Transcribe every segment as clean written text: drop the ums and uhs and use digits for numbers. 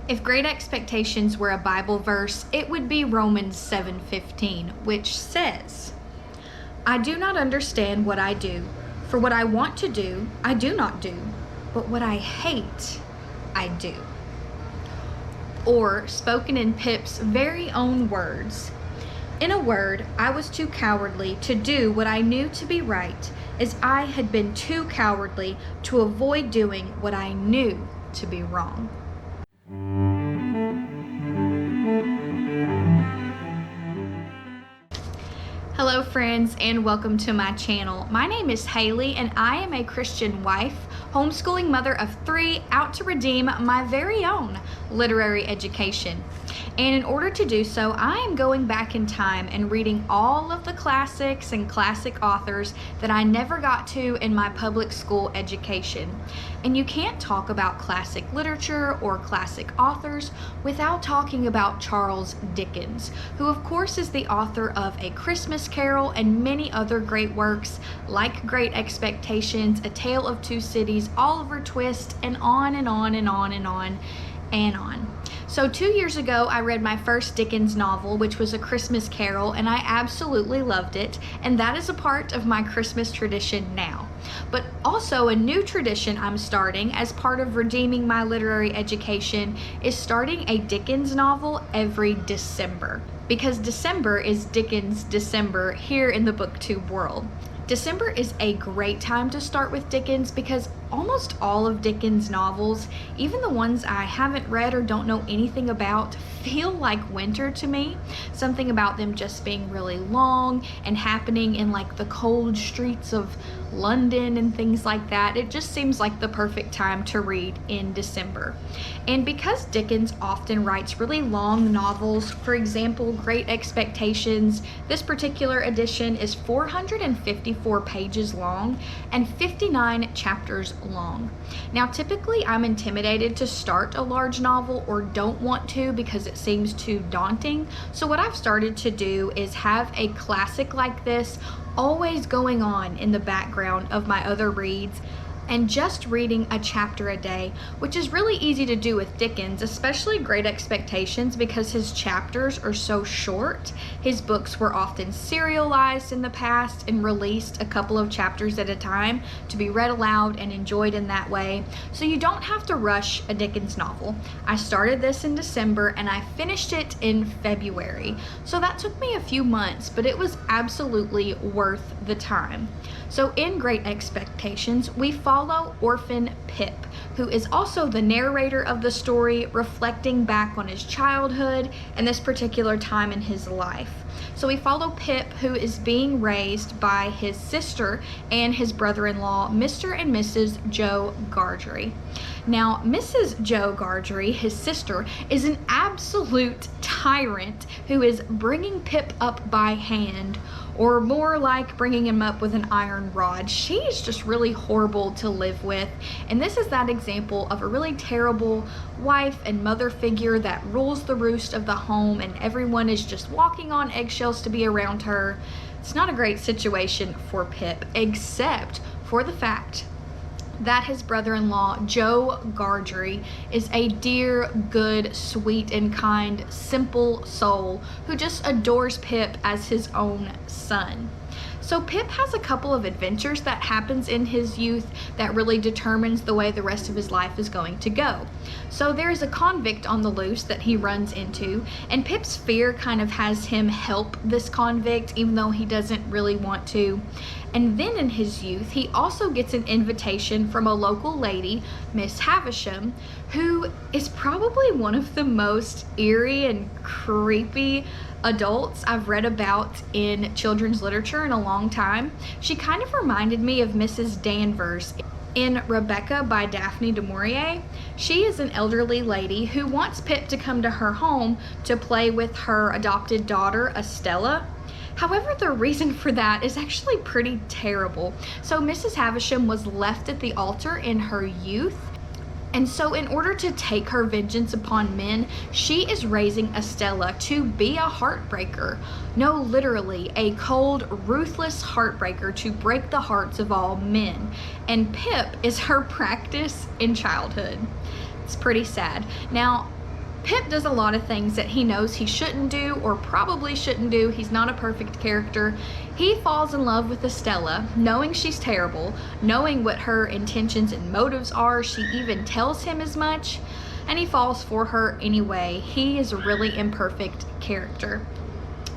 If Great Expectations were a Bible verse, it would be Romans 7:15, which says, "I do not understand what I do, for what I want to do, I do not do, but what I hate, I do." Or, spoken in Pip's very own words, "In a word, I was too cowardly to do what I knew to be right, as I had been too cowardly to avoid doing what I knew to be wrong." Hello friends, and welcome to my channel. My name is Haley and I am a Christian wife, homeschooling mother of 3, out to redeem my very own literary education. And in order to do so, I am going back in time and reading all of the classics and classic authors that I never got to in my public school education. And you can't talk about classic literature or classic authors without talking about Charles Dickens, who of course is the author of A Christmas Carol and many other great works like Great Expectations, A Tale of Two Cities, Oliver Twist, and on and on and on and on and on. So 2 years ago, I read my first Dickens novel, which was A Christmas Carol, and I absolutely loved it, and that is a part of my Christmas tradition now. But also a new tradition I'm starting as part of redeeming my literary education is starting a Dickens novel every December, because December is Dickens' December here in the booktube world. December is a great time to start with Dickens because almost all of Dickens' novels, even the ones I haven't read or don't know anything about, feel like winter to me. Something about them just being really long and happening in like the cold streets of London and things like that. It just seems like the perfect time to read in December. And because Dickens often writes really long novels, for example, Great Expectations, this particular edition is 454 pages long and 59 chapters long. Now, typically I'm intimidated to start a large novel or don't want to because it seems too daunting. So what I've started to do is have a classic like this always going on in the background of my other reads, and just reading a chapter a day, which is really easy to do with Dickens, especially Great Expectations, because his chapters are so short. His books were often serialized in the past and released a couple of chapters at a time to be read aloud and enjoyed in that way. So you don't have to rush a Dickens novel. I started this in December and I finished it in February. So that took me a few months, but it was absolutely worth the time. So in Great Expectations, we follow orphan Pip, who is also the narrator of the story, reflecting back on his childhood and this particular time in his life. So we follow Pip, who is being raised by his sister and his brother-in-law, Mr. and Mrs. Joe Gargery. Now, Mrs. Joe Gargery, his sister, is an absolute tyrant who is bringing Pip up by hand, or more like bringing him up with an iron rod. She is just really horrible to live with, and this is that example of a really terrible wife and mother figure that rules the roost of the home, and everyone is just walking on eggshells to be around her. It's not a great situation for Pip, except for the fact that his brother-in-law, Joe Gargery, is a dear, good, sweet, and kind, simple soul who just adores Pip as his own son. So Pip has a couple of adventures that happens in his youth that really determines the way the rest of his life is going to go. So there's a convict on the loose that he runs into, and Pip's fear kind of has him help this convict even though he doesn't really want to. And then in his youth, he also gets an invitation from a local lady, Miss Havisham, who is probably one of the most eerie and creepy adults I've read about in children's literature in a long time. She kind of reminded me of Mrs. Danvers in Rebecca by Daphne du Maurier. She is an elderly lady who wants Pip to come to her home to play with her adopted daughter, Estella. However, the reason for that is actually pretty terrible. So Mrs. Havisham was left at the altar in her youth, and so in order to take her vengeance upon men, she is raising Estella to be a heartbreaker. No, literally, a cold, ruthless heartbreaker to break the hearts of all men. And Pip is her practice in childhood. It's pretty sad. Now, Pip does a lot of things that he knows he shouldn't do or probably shouldn't do. He's not a perfect character. He falls in love with Estella, knowing she's terrible, knowing what her intentions and motives are. She even tells him as much, and he falls for her anyway. He is a really imperfect character.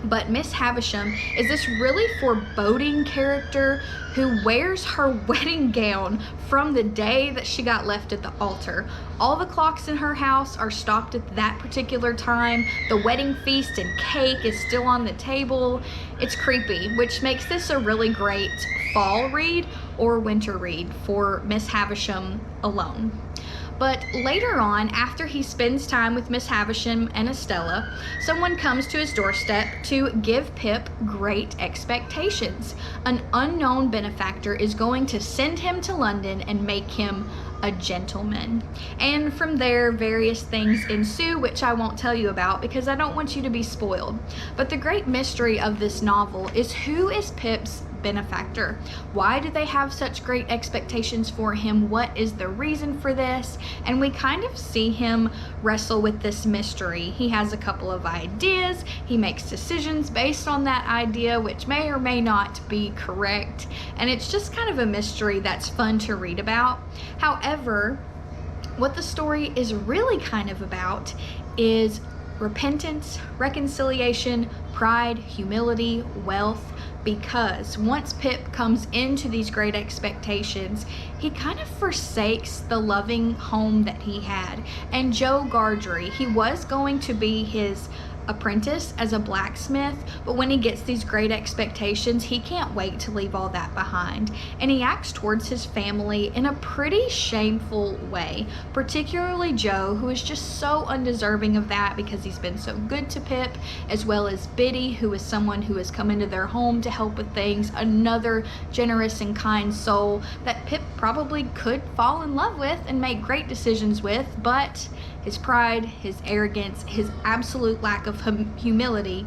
But Miss Havisham is this really foreboding character who wears her wedding gown from the day that she got left at the altar. All the clocks in her house are stopped at that particular time. The wedding feast and cake is still on the table. It's creepy, which makes this a really great fall read or winter read for Miss Havisham alone. But later on, after he spends time with Miss Havisham and Estella, someone comes to his doorstep to give Pip great expectations. An unknown benefactor is going to send him to London and make him a gentleman. And from there, various things ensue, which I won't tell you about because I don't want you to be spoiled. But the great mystery of this novel is, who is Pip's benefactor? Why do they have such great expectations for him? What is the reason for this? And we kind of see him wrestle with this mystery. He has a couple of ideas. He makes decisions based on that idea, which may or may not be correct. And it's just kind of a mystery that's fun to read about. However, what the story is really kind of about is repentance, reconciliation, pride, humility, wealth, because once Pip comes into these great expectations, he kind of forsakes the loving home that he had. And Joe Gardry, he was going to be his apprentice as a blacksmith, but when he gets these great expectations, he can't wait to leave all that behind, and he acts towards his family in a pretty shameful way, particularly Joe, who is just so undeserving of that because he's been so good to Pip, as well as Biddy, who is someone who has come into their home to help with things, another generous and kind soul that Pip probably could fall in love with and make great decisions with, but his pride, his arrogance, his absolute lack of humility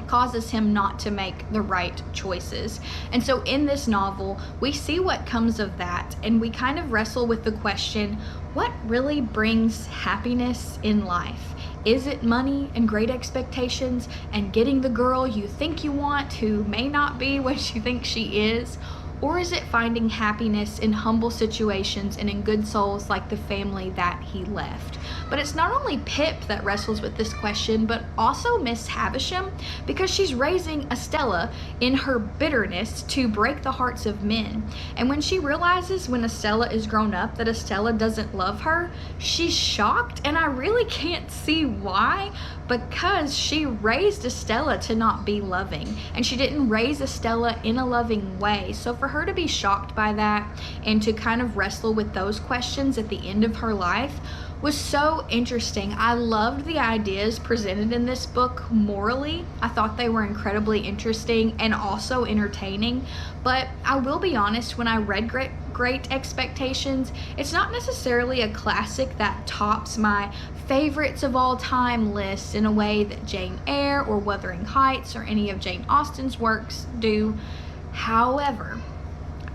causes him not to make the right choices. And so in this novel, we see what comes of that, and we kind of wrestle with the question, what really brings happiness in life? Is it money and great expectations and getting the girl you think you want who may not be what you think she is? Or is it finding happiness in humble situations and in good souls like the family that he left? But it's not only Pip that wrestles with this question, but also Miss Havisham, because she's raising Estella in her bitterness to break the hearts of men. And when she realizes when Estella is grown up that Estella doesn't love her, she's shocked, and I really can't see why, because she raised Estella to not be loving, and she didn't raise Estella in a loving way. So for her to be shocked by that and to kind of wrestle with those questions at the end of her life was so interesting. I loved the ideas presented in this book morally. I thought they were incredibly interesting and also entertaining. But I will be honest, when I read Great Expectations, it's not necessarily a classic that tops my favorites of all time list in a way that Jane Eyre or Wuthering Heights or any of Jane Austen's works do. However,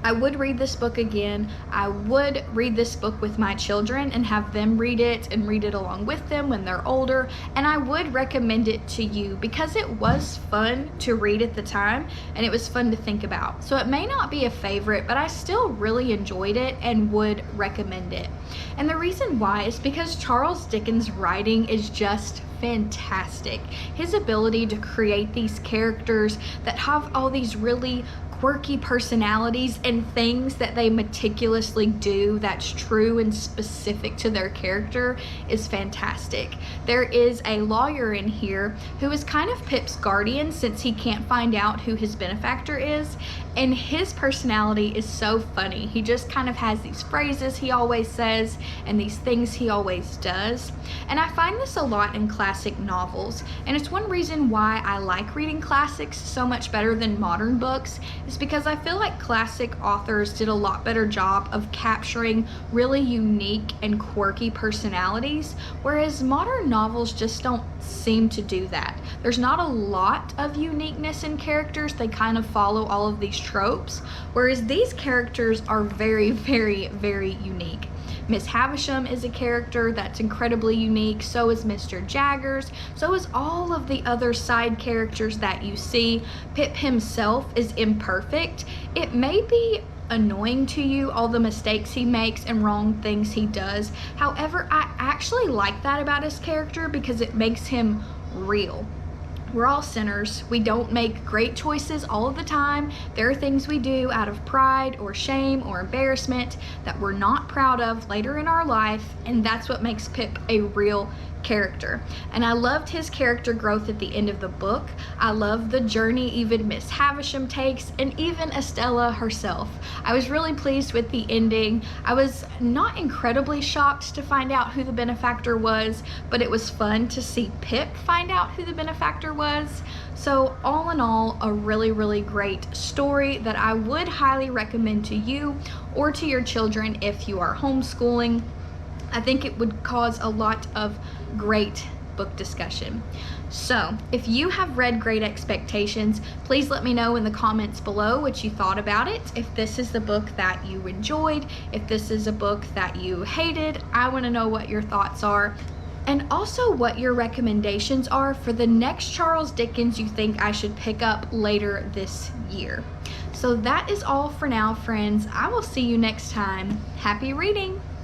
I would read this book again. I would read this book with my children and have them read it and read it along with them when they're older. And I would recommend it to you because it was fun to read at the time and it was fun to think about. So it may not be a favorite, but I still really enjoyed it and would recommend it. And the reason why is because Charles Dickens' writing is just fantastic. His ability to create these characters that have all these really quirky personalities and things that they meticulously do that's true and specific to their character is fantastic. There is a lawyer in here who is kind of Pip's guardian since he can't find out who his benefactor is, and his personality is so funny. He just kind of has these phrases he always says and these things he always does. And I find this a lot in classic novels, and it's one reason why I like reading classics so much better than modern books, is because I feel like classic authors did a lot better job of capturing really unique and quirky personalities, whereas modern novels just don't seem to do that. There's not a lot of uniqueness in characters. They kind of follow all of these tropes, whereas these characters are very, very, very unique. Miss Havisham is a character that's incredibly unique. So is Mr. Jaggers. So is all of the other side characters that you see. Pip himself is imperfect. It may be annoying to you, all the mistakes he makes and wrong things he does. However, I actually like that about his character because it makes him real. We're all sinners. We don't make great choices all of the time. There are things we do out of pride or shame or embarrassment that we're not proud of later in our life, and that's what makes Pip a real character. And I loved his character growth at the end of the book. I love the journey even Miss Havisham takes, and even Estella herself. I was really pleased with the ending. I was not incredibly shocked to find out who the benefactor was, but it was fun to see Pip find out who the benefactor was. So all in all, a really, really great story that I would highly recommend to you or to your children if you are homeschooling. I think it would cause a lot of great book discussion. So if you have read Great Expectations, please let me know in the comments below what you thought about it. If this is the book that you enjoyed, if this is a book that you hated, I want to know what your thoughts are. And also what your recommendations are for the next Charles Dickens you think I should pick up later this year. So that is all for now, friends. I will see you next time. Happy reading!